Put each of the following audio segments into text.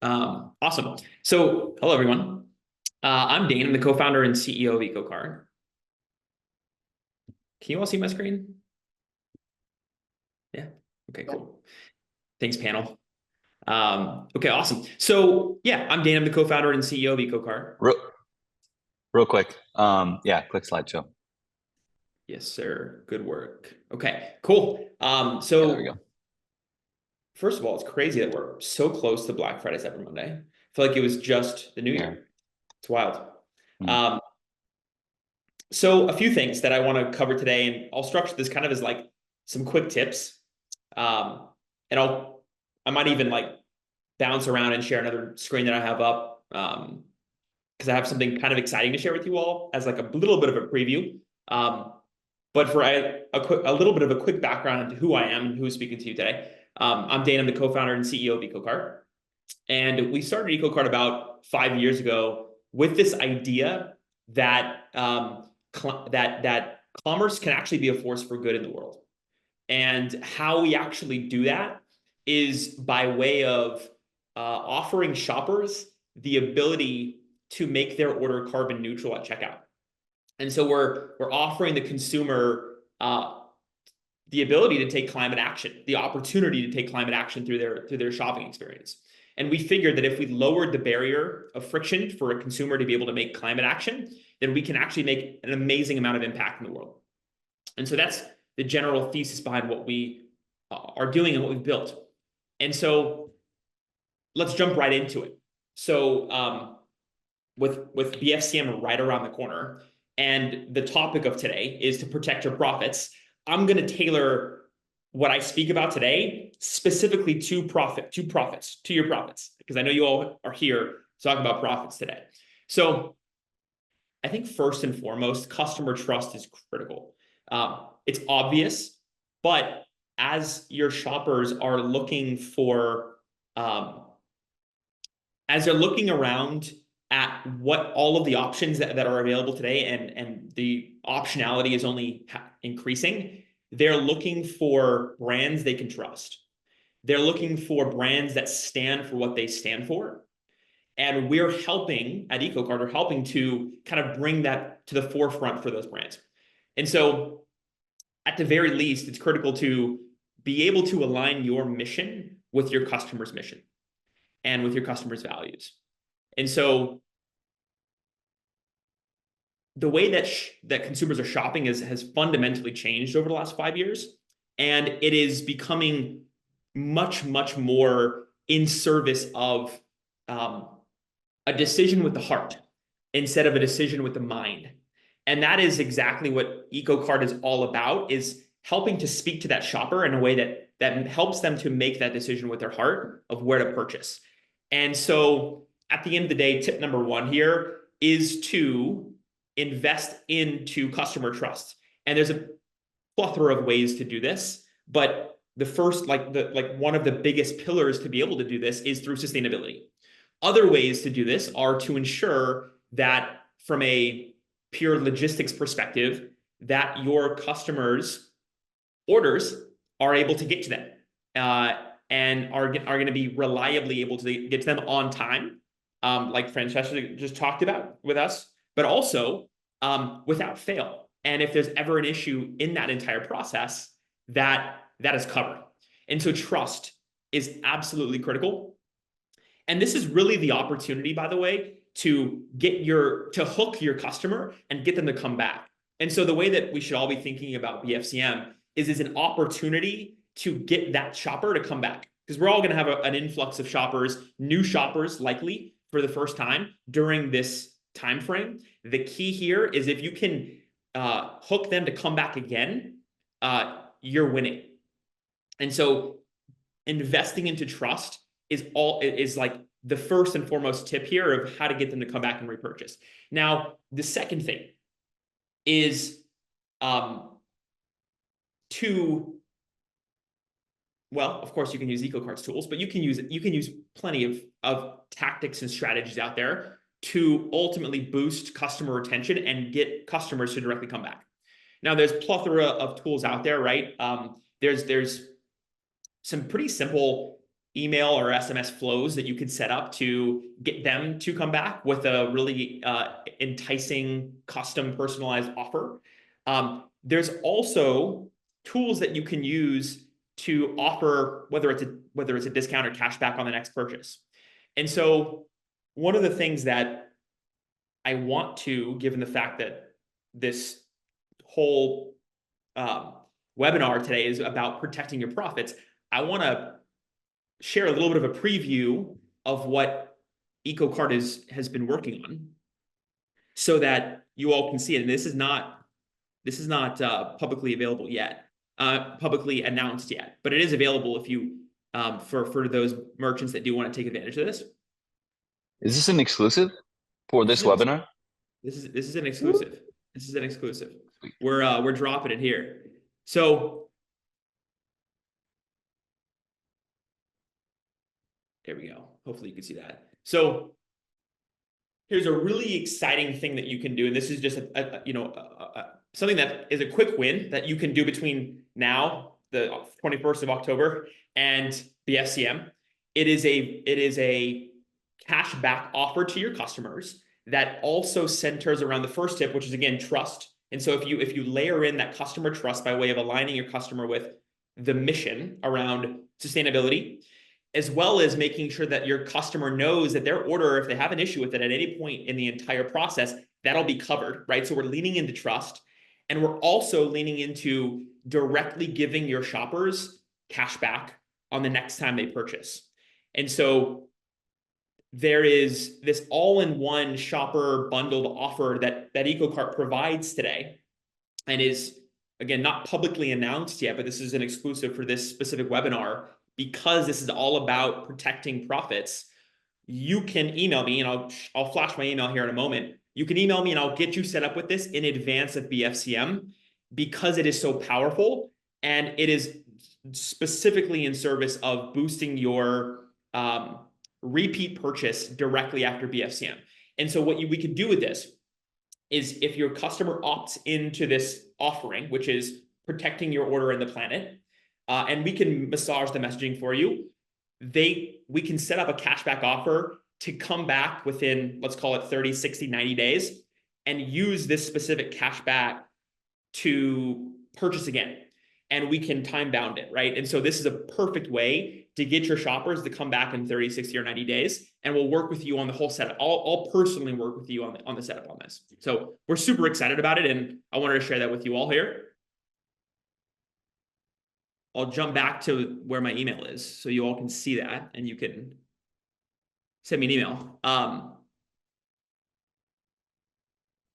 Awesome. So, hello everyone. I'm Dane. I'm the co-founder and CEO of EcoCart. Can you all see my screen? Yeah. Okay, cool. Thanks, panel. Okay, awesome. So, yeah, I'm Dane. I'm the co-founder and CEO of EcoCart. Real quick. Yeah, click slideshow. Yes, sir. Good work. Okay, cool. Yeah, there we go. First of all, it's crazy that we're so close to Black Friday Cyber Monday. I feel like it was just the new year. It's wild. Mm. So a few things that I want to cover today, and I'll structure this kind of as like some quick tips. And I might even like bounce around and share another screen that I have up, because I have something kind of exciting to share with you all as like a little bit of a preview. But for a little bit of a quick background into who I am and who's speaking to you today. I'm Dane. I'm the co-founder and CEO of EcoCart. And we started EcoCart about 5 years ago with this idea that that commerce can actually be a force for good in the world. And how we actually do that is by way of offering shoppers the ability to make their order carbon neutral at checkout. And so we're offering the consumer the ability to take climate action, the opportunity to take climate action through their shopping experience. And we figured that if we lowered the barrier of friction for a consumer to be able to make climate action, then we can actually make an amazing amount of impact in the world. And so that's the general thesis behind what we are doing and what we've built. And so let's jump right into it. So with BFCM right around the corner, and the topic of today is to protect your profits, I'm going to tailor what I speak about today specifically to your profits, because I know you all are here to talk about profits today. So I think first and foremost, customer trust is critical. It's obvious, but as your shoppers are looking for, as they're looking around at what all of the options that are available today, and the optionality is only increasing, they're looking for brands they can trust. They're looking for brands that stand for what they stand for. And we're helping at EcoCart, are helping to kind of bring that to the forefront for those brands. And so at the very least, it's critical to be able to align your mission with your customer's mission and with your customer's values. And so the way that consumers are shopping has fundamentally changed over the last 5 years. And it is becoming much, much more in service of a decision with the heart instead of a decision with the mind. And that is exactly what EcoCart is all about, is helping to speak to that shopper in a way that helps them to make that decision with their heart of where to purchase. And so at the end of the day, tip number one here is to invest into customer trust. And there's a plethora of ways to do this, but the first, one of the biggest pillars to be able to do this is through sustainability. Other ways to do this are to ensure that from a pure logistics perspective, that your customers' orders are able to get to them, and are going to be reliably able to get to them on time, like Francesca just talked about with us, but also without fail. And if there's ever an issue in that entire process, that is covered. And so trust is absolutely critical. And this is really the opportunity, by the way, to hook your customer and get them to come back. And so the way that we should all be thinking about BFCM is an opportunity to get that shopper to come back, because we're all going to have an influx of shoppers, new shoppers likely for the first time during this time frame. The key here is if you can hook them to come back again, you're winning. And so investing into trust is like the first and foremost tip here of how to get them to come back and repurchase. Now, the second thing is well, of course, you can use EcoCart's tools, but you can use plenty of tactics and strategies out there to ultimately boost customer retention and get customers to directly come back. Now, there's plethora of tools out there, right? There's some pretty simple email or SMS flows that you can set up to get them to come back with a really enticing, custom, personalized offer. There's also tools that you can use to offer whether it's a discount or cash back on the next purchase. And so one of the things that I want to, given the fact that this whole webinar today is about protecting your profits, I want to share a little bit of a preview of what EcoCart has been working on, so that you all can see it. And this is not publicly available yet, publicly announced yet, but it is available if you for those merchants that do want to take advantage of this. Is this an exclusive for this webinar? This is an exclusive. This is an exclusive. We're dropping it here. So there we go. Hopefully you can see that. So here's a really exciting thing that you can do, and this is just something that is a quick win that you can do between now, the 21st of October, and the FCM. It is a cash back offer to your customers that also centers around the first tip, which is, again, trust. And so if you layer in that customer trust by way of aligning your customer with the mission around sustainability, as well as making sure that your customer knows that their order, if they have an issue with it at any point in the entire process, that'll be covered, right? So we're leaning into trust, and we're also leaning into directly giving your shoppers cash back on the next time they purchase. And so there is this all-in-one shopper bundled offer that EcoCart provides today, and is, again, not publicly announced yet, but this is an exclusive for this specific webinar, because this is all about protecting profits. You can email me, and I'll flash my email here in a moment. You can email me and I'll get you set up with this in advance of BFCM, because it is so powerful, and it is specifically in service of boosting your repeat purchase directly after BFCM. And so what we could do with this is, if your customer opts into this offering, which is protecting your order and the planet, and we can massage the messaging for you, we can set up a cashback offer to come back within, let's call it 30, 60, 90 days, and use this specific cashback to purchase again. And we can time bound it, right? And so this is a perfect way to get your shoppers to come back in 30, 60, or 90 days. And we'll work with you on the whole setup. I'll personally work with you on the setup on this. So we're super excited about it, and I wanted to share that with you all here. I'll jump back to where my email is so you all can see that, and you can send me an email.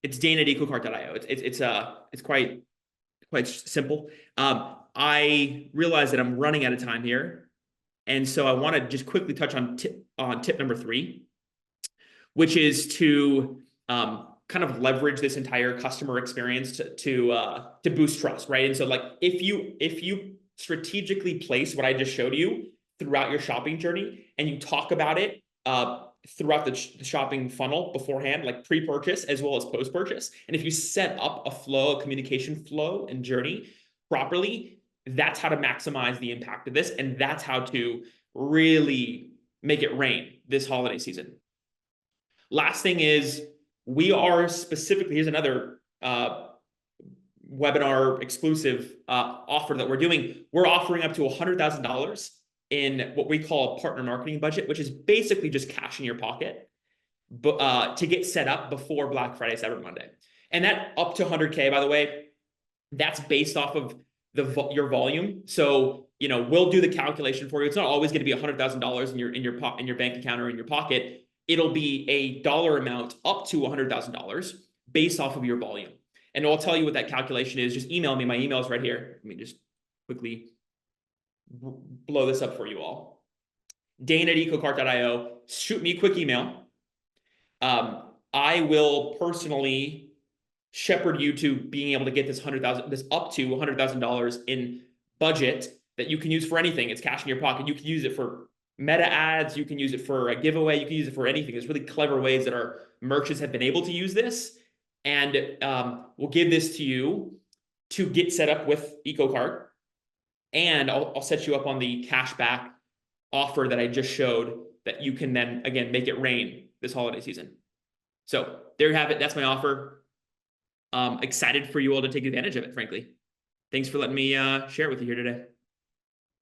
It's Dane at EcoCart.io. It's quite simple. I realize that I'm running out of time here, and so I want to just quickly touch on tip number 3, which is to kind of leverage this entire customer experience to boost trust, right? And so, like, if you strategically place what I just showed you throughout your shopping journey, and you talk about it throughout the shopping funnel beforehand, like pre-purchase as well as post-purchase, and if you set up a communication flow and journey properly, that's how to maximize the impact of this, and that's how to really make it rain this holiday season. Last thing is, we are specifically, here's another webinar exclusive offer that we're doing. We're offering up to $100,000 in what we call a partner marketing budget, which is basically just cash in your pocket, but to get set up before Black Friday, Cyber Monday. And that up to 100K, by the way, that's based off of your volume. So, we'll do the calculation for you. It's not always going to be $100,000 in your bank account or in your pocket. It'll be a dollar amount up to $100,000 based off of your volume. And I'll tell you what that calculation is. Just email me. My email is right here. Let me just quickly blow this up for you all. Dane at EcoCart.io. Shoot me a quick email. I will personally shepherd you to being able to get this up to $100,000 in budget that you can use for anything. It's cash in your pocket. You can use it for meta ads. You can use it for a giveaway. You can use it for anything. There's really clever ways that our merchants have been able to use this. And we'll give this to you to get set up with EcoCart. And I'll set you up on the cashback offer that I just showed that you can then, again, make it rain this holiday season. So there you have it. That's my offer. Excited for you all to take advantage of it, frankly. Thanks for letting me share it with you here today.